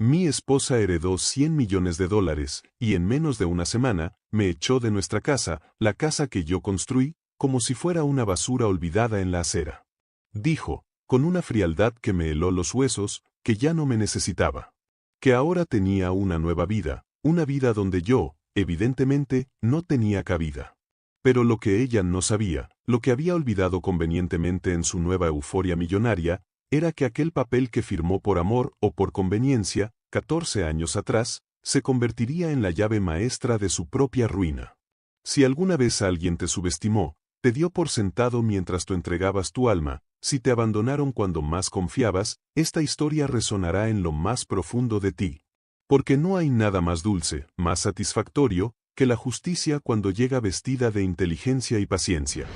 Mi esposa heredó $100 millones y en menos de una semana me echó de nuestra casa, la casa que yo construí, como si fuera una basura olvidada en la acera. Dijo, con una frialdad que me heló los huesos, que ya no me necesitaba. Que ahora tenía una nueva vida, una vida donde yo, evidentemente, no tenía cabida. Pero lo que ella no sabía, lo que había olvidado convenientemente en su nueva euforia millonaria, era que aquel papel que firmó por amor o por conveniencia, 14 años atrás, se convertiría en la llave maestra de su propia ruina. Si alguna vez alguien te subestimó, te dio por sentado mientras tú entregabas tu alma, si te abandonaron cuando más confiabas, esta historia resonará en lo más profundo de ti. Porque no hay nada más dulce, más satisfactorio, que la justicia cuando llega vestida de inteligencia y paciencia.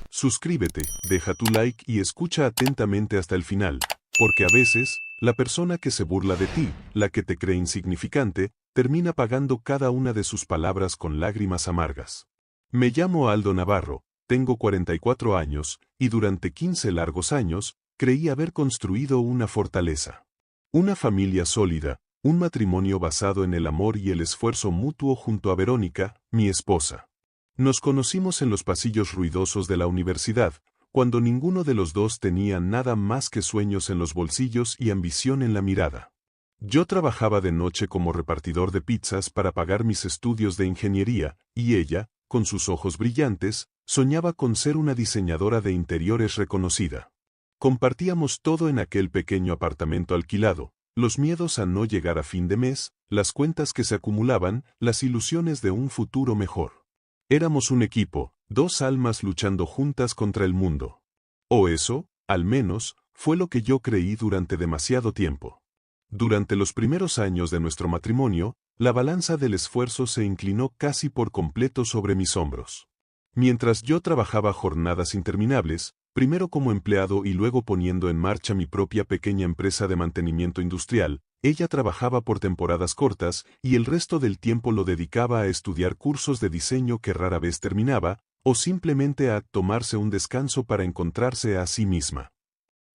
Suscríbete, deja tu like y escucha atentamente hasta el final, porque a veces, la persona que se burla de ti, la que te cree insignificante, termina pagando cada una de sus palabras con lágrimas amargas. Me llamo Aldo Navarro, tengo 44 años, y durante 15 largos años, creí haber construido una fortaleza. Una familia sólida, un matrimonio basado en el amor y el esfuerzo mutuo junto a Verónica, mi esposa. Nos conocimos en los pasillos ruidosos de la universidad, cuando ninguno de los dos tenía nada más que sueños en los bolsillos y ambición en la mirada. Yo trabajaba de noche como repartidor de pizzas para pagar mis estudios de ingeniería, y ella, con sus ojos brillantes, soñaba con ser una diseñadora de interiores reconocida. Compartíamos todo en aquel pequeño apartamento alquilado, los miedos a no llegar a fin de mes, las cuentas que se acumulaban, las ilusiones de un futuro mejor. Éramos un equipo, dos almas luchando juntas contra el mundo. O eso, al menos, fue lo que yo creí durante demasiado tiempo. Durante los primeros años de nuestro matrimonio, la balanza del esfuerzo se inclinó casi por completo sobre mis hombros. Mientras yo trabajaba jornadas interminables, primero como empleado y luego poniendo en marcha mi propia pequeña empresa de mantenimiento industrial, ella trabajaba por temporadas cortas y el resto del tiempo lo dedicaba a estudiar cursos de diseño que rara vez terminaba, o simplemente a tomarse un descanso para encontrarse a sí misma.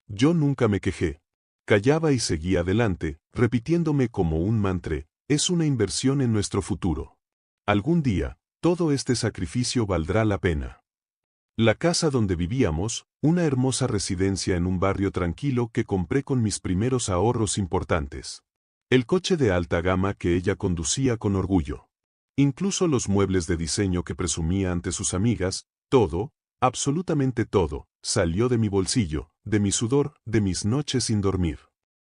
Yo nunca me quejé. Callaba y seguía adelante, repitiéndome como un mantra, es una inversión en nuestro futuro. Algún día, todo este sacrificio valdrá la pena. La casa donde vivíamos, una hermosa residencia en un barrio tranquilo que compré con mis primeros ahorros importantes. El coche de alta gama que ella conducía con orgullo. Incluso los muebles de diseño que presumía ante sus amigas, todo, absolutamente todo, salió de mi bolsillo, de mi sudor, de mis noches sin dormir.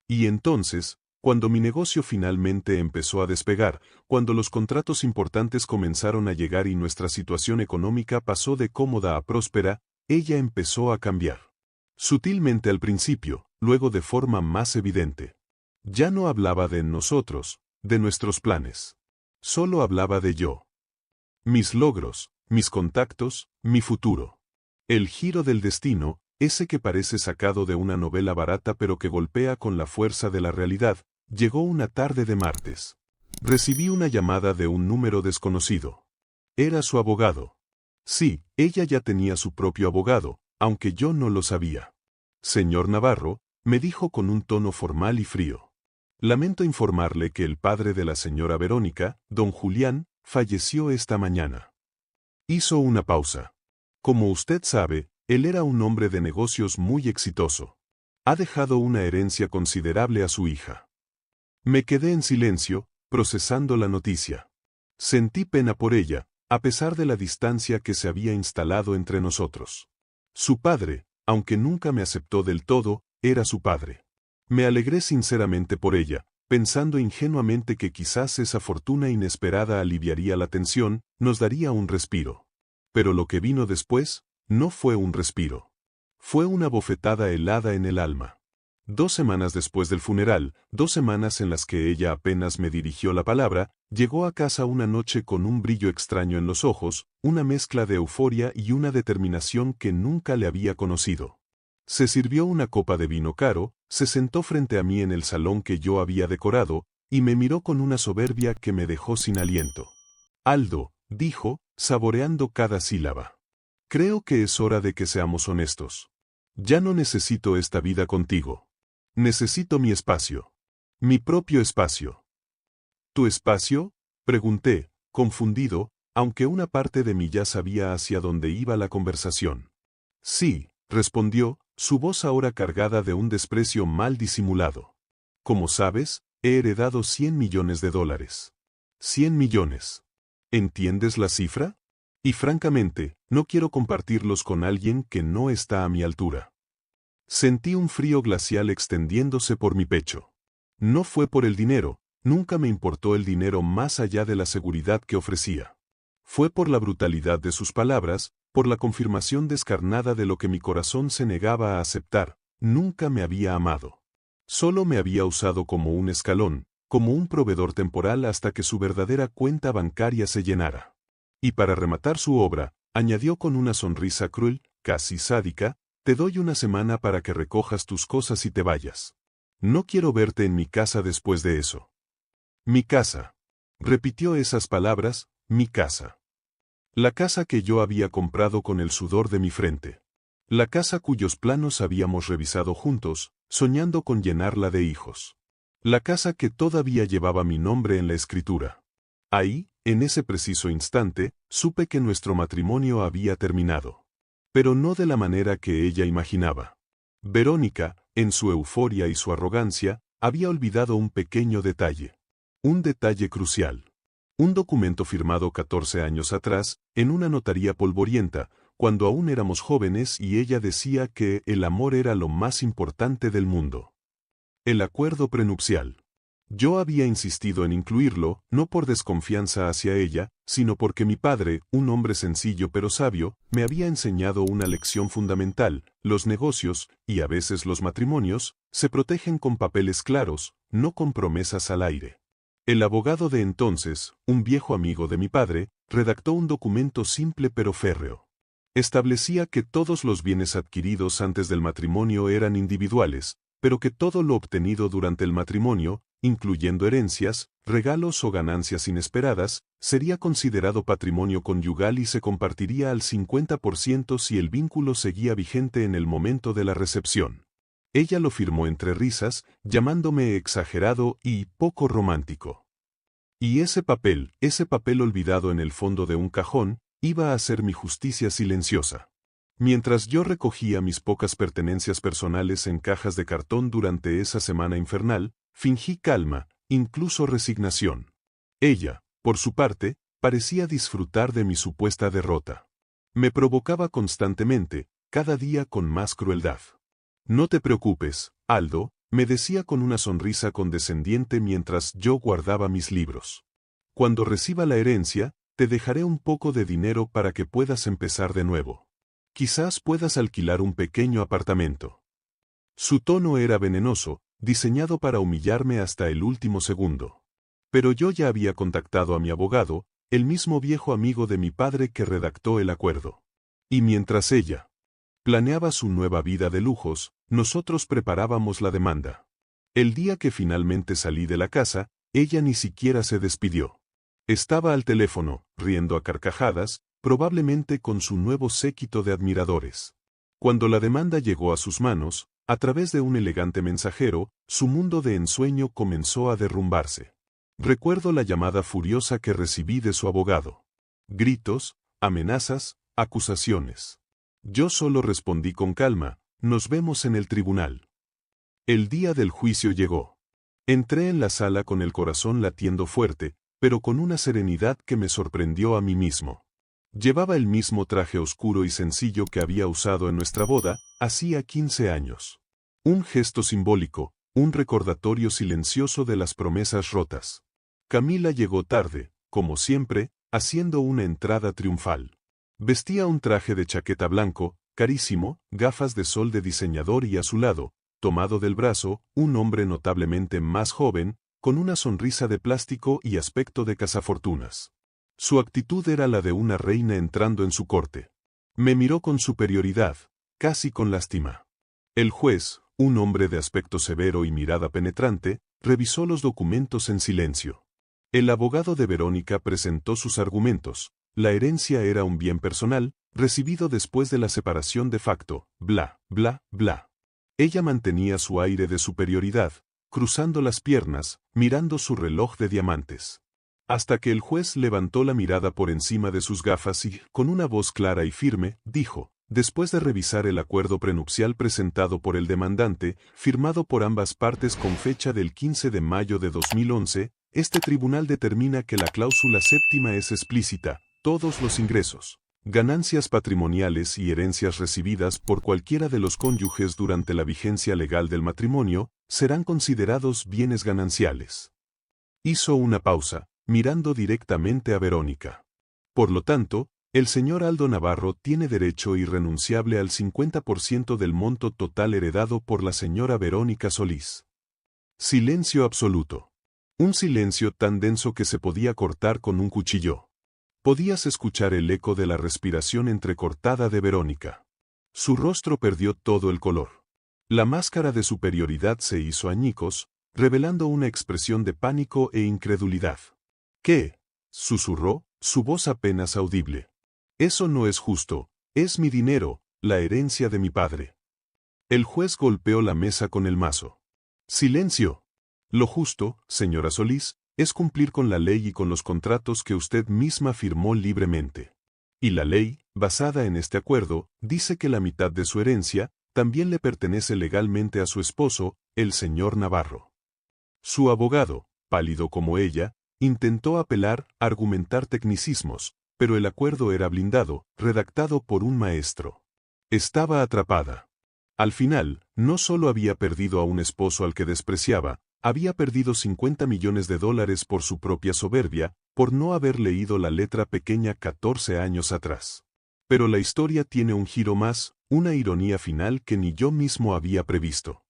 Y entonces, cuando mi negocio finalmente empezó a despegar, cuando los contratos importantes comenzaron a llegar y nuestra situación económica pasó de cómoda a próspera, ella empezó a cambiar. Sutilmente al principio, luego de forma más evidente. Ya no hablaba de nosotros, de nuestros planes. Solo hablaba de yo. Mis logros, mis contactos, mi futuro. El giro del destino, ese que parece sacado de una novela barata pero que golpea con la fuerza de la realidad, llegó una tarde de martes. Recibí una llamada de un número desconocido. Era su abogado. Sí, ella ya tenía su propio abogado, aunque yo no lo sabía. Señor Navarro, me dijo con un tono formal y frío. Lamento informarle que el padre de la señora Verónica, don Julián, falleció esta mañana. Hizo una pausa. Como usted sabe, él era un hombre de negocios muy exitoso. Ha dejado una herencia considerable a su hija. Me quedé en silencio, procesando la noticia. Sentí pena por ella, a pesar de la distancia que se había instalado entre nosotros. Su padre, aunque nunca me aceptó del todo, era su padre. Me alegré sinceramente por ella, pensando ingenuamente que quizás esa fortuna inesperada aliviaría la tensión, nos daría un respiro. Pero lo que vino después, no fue un respiro. Fue una bofetada helada en el alma. 2 semanas después del funeral, 2 semanas en las que ella apenas me dirigió la palabra, llegó a casa una noche con un brillo extraño en los ojos, una mezcla de euforia y una determinación que nunca le había conocido. Se sirvió una copa de vino caro, se sentó frente a mí en el salón que yo había decorado, y me miró con una soberbia que me dejó sin aliento. Aldo, dijo, saboreando cada sílaba. Creo que es hora de que seamos honestos. Ya no necesito esta vida contigo. Necesito mi espacio. Mi propio espacio. ¿Tu espacio? Pregunté, confundido, aunque una parte de mí ya sabía hacia dónde iba la conversación. Sí, respondió, su voz ahora cargada de un desprecio mal disimulado. Como sabes, he heredado $100 millones. $100 millones. ¿Entiendes la cifra? Y francamente, no quiero compartirlos con alguien que no está a mi altura. Sentí un frío glacial extendiéndose por mi pecho. No fue por el dinero, nunca me importó el dinero más allá de la seguridad que ofrecía. Fue por la brutalidad de sus palabras, por la confirmación descarnada de lo que mi corazón se negaba a aceptar. Nunca me había amado. Solo me había usado como un escalón, como un proveedor temporal hasta que su verdadera cuenta bancaria se llenara. Y para rematar su obra, añadió con una sonrisa cruel, casi sádica, te doy una semana para que recojas tus cosas y te vayas. No quiero verte en mi casa después de eso. Mi casa. Repitió esas palabras, mi casa. La casa que yo había comprado con el sudor de mi frente. La casa cuyos planos habíamos revisado juntos, soñando con llenarla de hijos. La casa que todavía llevaba mi nombre en la escritura. Ahí, en ese preciso instante, supe que nuestro matrimonio había terminado. Pero no de la manera que ella imaginaba. Verónica, en su euforia y su arrogancia, había olvidado un pequeño detalle. Un detalle crucial. Un documento firmado 14 años atrás, en una notaría polvorienta, cuando aún éramos jóvenes y ella decía que el amor era lo más importante del mundo. El acuerdo prenupcial. Yo había insistido en incluirlo, no por desconfianza hacia ella, sino porque mi padre, un hombre sencillo pero sabio, me había enseñado una lección fundamental: los negocios, y a veces los matrimonios, se protegen con papeles claros, no con promesas al aire. El abogado de entonces, un viejo amigo de mi padre, redactó un documento simple pero férreo. Establecía que todos los bienes adquiridos antes del matrimonio eran individuales, pero que todo lo obtenido durante el matrimonio, incluyendo herencias, regalos o ganancias inesperadas, sería considerado patrimonio conyugal y se compartiría al 50% si el vínculo seguía vigente en el momento de la recepción. Ella lo firmó entre risas, llamándome exagerado y poco romántico. Y ese papel olvidado en el fondo de un cajón, iba a ser mi justicia silenciosa. Mientras yo recogía mis pocas pertenencias personales en cajas de cartón durante esa semana infernal, fingí calma, incluso resignación. Ella, por su parte, parecía disfrutar de mi supuesta derrota. Me provocaba constantemente, cada día con más crueldad. No te preocupes, Aldo, me decía con una sonrisa condescendiente mientras yo guardaba mis libros. Cuando reciba la herencia, te dejaré un poco de dinero para que puedas empezar de nuevo. Quizás puedas alquilar un pequeño apartamento. Su tono era venenoso, diseñado para humillarme hasta el último segundo. Pero yo ya había contactado a mi abogado, el mismo viejo amigo de mi padre que redactó el acuerdo. Y mientras ella planeaba su nueva vida de lujos, nosotros preparábamos la demanda. El día que finalmente salí de la casa, ella ni siquiera se despidió. Estaba al teléfono, riendo a carcajadas, probablemente con su nuevo séquito de admiradores. Cuando la demanda llegó a sus manos, a través de un elegante mensajero, su mundo de ensueño comenzó a derrumbarse. Recuerdo la llamada furiosa que recibí de su abogado. Gritos, amenazas, acusaciones. Yo solo respondí con calma: nos vemos en el tribunal. El día del juicio llegó. Entré en la sala con el corazón latiendo fuerte, pero con una serenidad que me sorprendió a mí mismo. Llevaba el mismo traje oscuro y sencillo que había usado en nuestra boda, hacía 15 años. Un gesto simbólico, un recordatorio silencioso de las promesas rotas. Camila llegó tarde, como siempre, haciendo una entrada triunfal. Vestía un traje de chaqueta blanco, carísimo, gafas de sol de diseñador y a su lado, tomado del brazo, un hombre notablemente más joven, con una sonrisa de plástico y aspecto de cazafortunas. Su actitud era la de una reina entrando en su corte. Me miró con superioridad, casi con lástima. El juez, un hombre de aspecto severo y mirada penetrante, revisó los documentos en silencio. El abogado de Verónica presentó sus argumentos. La herencia era un bien personal, recibido después de la separación de facto, bla, bla, bla. Ella mantenía su aire de superioridad, cruzando las piernas, mirando su reloj de diamantes. Hasta que el juez levantó la mirada por encima de sus gafas y, con una voz clara y firme, dijo: después de revisar el acuerdo prenupcial presentado por el demandante, firmado por ambas partes con fecha del 15 de mayo de 2011, este tribunal determina que la cláusula séptima es explícita: todos los ingresos, ganancias patrimoniales y herencias recibidas por cualquiera de los cónyuges durante la vigencia legal del matrimonio serán considerados bienes gananciales. Hizo una pausa, mirando directamente a Verónica. Por lo tanto, el señor Aldo Navarro tiene derecho irrenunciable al 50% del monto total heredado por la señora Verónica Solís. Silencio absoluto. Un silencio tan denso que se podía cortar con un cuchillo. Podías escuchar el eco de la respiración entrecortada de Verónica. Su rostro perdió todo el color. La máscara de superioridad se hizo añicos, revelando una expresión de pánico e incredulidad. ¿Qué?, susurró, su voz apenas audible. Eso no es justo, es mi dinero, la herencia de mi padre. El juez golpeó la mesa con el mazo. Silencio. Lo justo, señora Solís, es cumplir con la ley y con los contratos que usted misma firmó libremente. Y la ley, basada en este acuerdo, dice que la mitad de su herencia también le pertenece legalmente a su esposo, el señor Navarro. Su abogado, pálido como ella, intentó apelar, argumentar tecnicismos, pero el acuerdo era blindado, redactado por un maestro. Estaba atrapada. Al final, no solo había perdido a un esposo al que despreciaba, había perdido $50 millones por su propia soberbia, por no haber leído la letra pequeña 14 años atrás. Pero la historia tiene un giro más, una ironía final que ni yo mismo había previsto.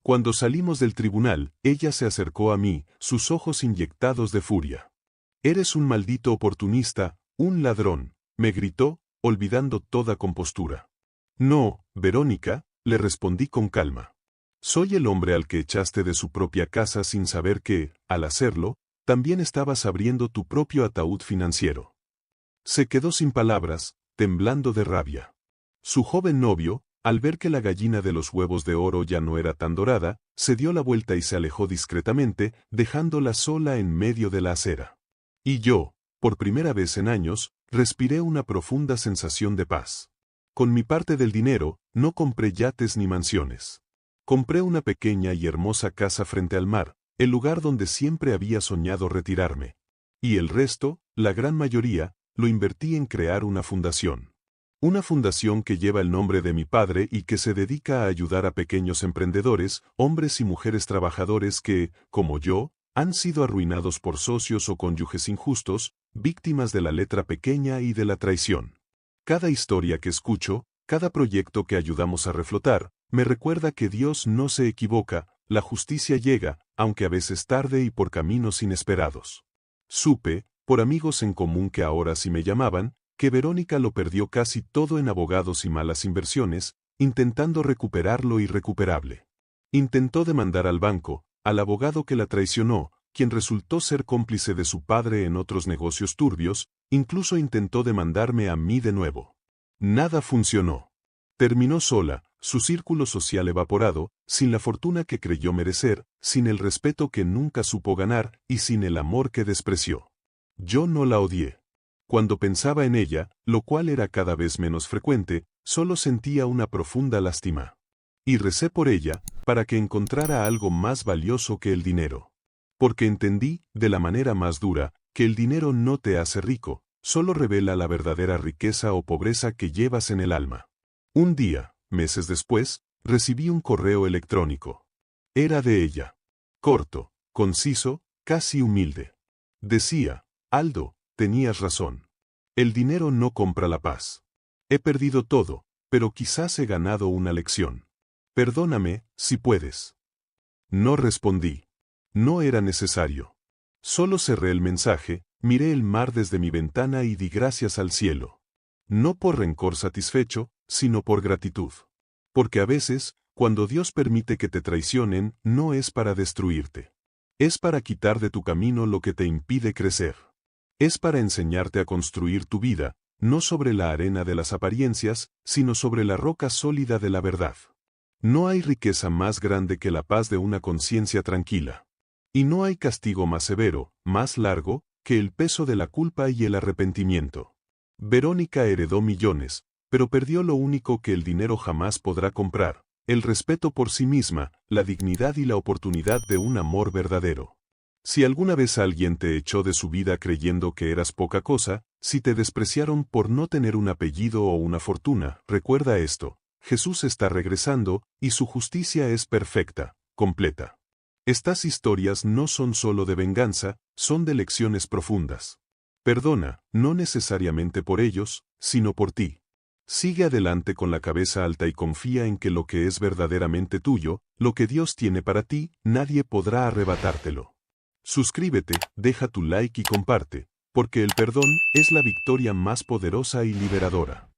Cuando salimos del tribunal, ella se acercó a mí, sus ojos inyectados de furia. «Eres un maldito oportunista, un ladrón», me gritó, olvidando toda compostura. «No, Verónica», le respondí con calma. «Soy el hombre al que echaste de su propia casa sin saber que, al hacerlo, también estabas abriendo tu propio ataúd financiero». Se quedó sin palabras, temblando de rabia. Su joven novio, al ver que la gallina de los huevos de oro ya no era tan dorada, se dio la vuelta y se alejó discretamente, dejándola sola en medio de la acera. Y yo, por primera vez en años, respiré una profunda sensación de paz. Con mi parte del dinero, no compré yates ni mansiones. Compré una pequeña y hermosa casa frente al mar, el lugar donde siempre había soñado retirarme. Y el resto, la gran mayoría, lo invertí en crear una fundación. Una fundación que lleva el nombre de mi padre y que se dedica a ayudar a pequeños emprendedores, hombres y mujeres trabajadores que, como yo, han sido arruinados por socios o cónyuges injustos, víctimas de la letra pequeña y de la traición. Cada historia que escucho, cada proyecto que ayudamos a reflotar, me recuerda que Dios no se equivoca, la justicia llega, aunque a veces tarde y por caminos inesperados. Supe, por amigos en común que ahora sí me llamaban, que Verónica lo perdió casi todo en abogados y malas inversiones, intentando recuperar lo irrecuperable. Intentó demandar al banco, al abogado que la traicionó, quien resultó ser cómplice de su padre en otros negocios turbios, incluso intentó demandarme a mí de nuevo. Nada funcionó. Terminó sola, su círculo social evaporado, sin la fortuna que creyó merecer, sin el respeto que nunca supo ganar y sin el amor que despreció. Yo no la odié. Cuando pensaba en ella, lo cual era cada vez menos frecuente, solo sentía una profunda lástima. Y recé por ella, para que encontrara algo más valioso que el dinero. Porque entendí, de la manera más dura, que el dinero no te hace rico, solo revela la verdadera riqueza o pobreza que llevas en el alma. Un día, meses después, recibí un correo electrónico. Era de ella. Corto, conciso, casi humilde. Decía: Aldo, tenías razón. El dinero no compra la paz. He perdido todo, pero quizás he ganado una lección. Perdóname, si puedes. No respondí. No era necesario. Solo cerré el mensaje, miré el mar desde mi ventana y di gracias al cielo. No por rencor satisfecho, sino por gratitud. Porque a veces, cuando Dios permite que te traicionen, no es para destruirte. Es para quitar de tu camino lo que te impide crecer. Es para enseñarte a construir tu vida, no sobre la arena de las apariencias, sino sobre la roca sólida de la verdad. No hay riqueza más grande que la paz de una conciencia tranquila. Y no hay castigo más severo, más largo, que el peso de la culpa y el arrepentimiento. Verónica heredó millones, pero perdió lo único que el dinero jamás podrá comprar: el respeto por sí misma, la dignidad y la oportunidad de un amor verdadero. Si alguna vez alguien te echó de su vida creyendo que eras poca cosa, si te despreciaron por no tener un apellido o una fortuna, recuerda esto: Jesús está regresando, y su justicia es perfecta, completa. Estas historias no son solo de venganza, son de lecciones profundas. Perdona, no necesariamente por ellos, sino por ti. Sigue adelante con la cabeza alta y confía en que lo que es verdaderamente tuyo, lo que Dios tiene para ti, nadie podrá arrebatártelo. Suscríbete, deja tu like y comparte, porque el perdón es la victoria más poderosa y liberadora.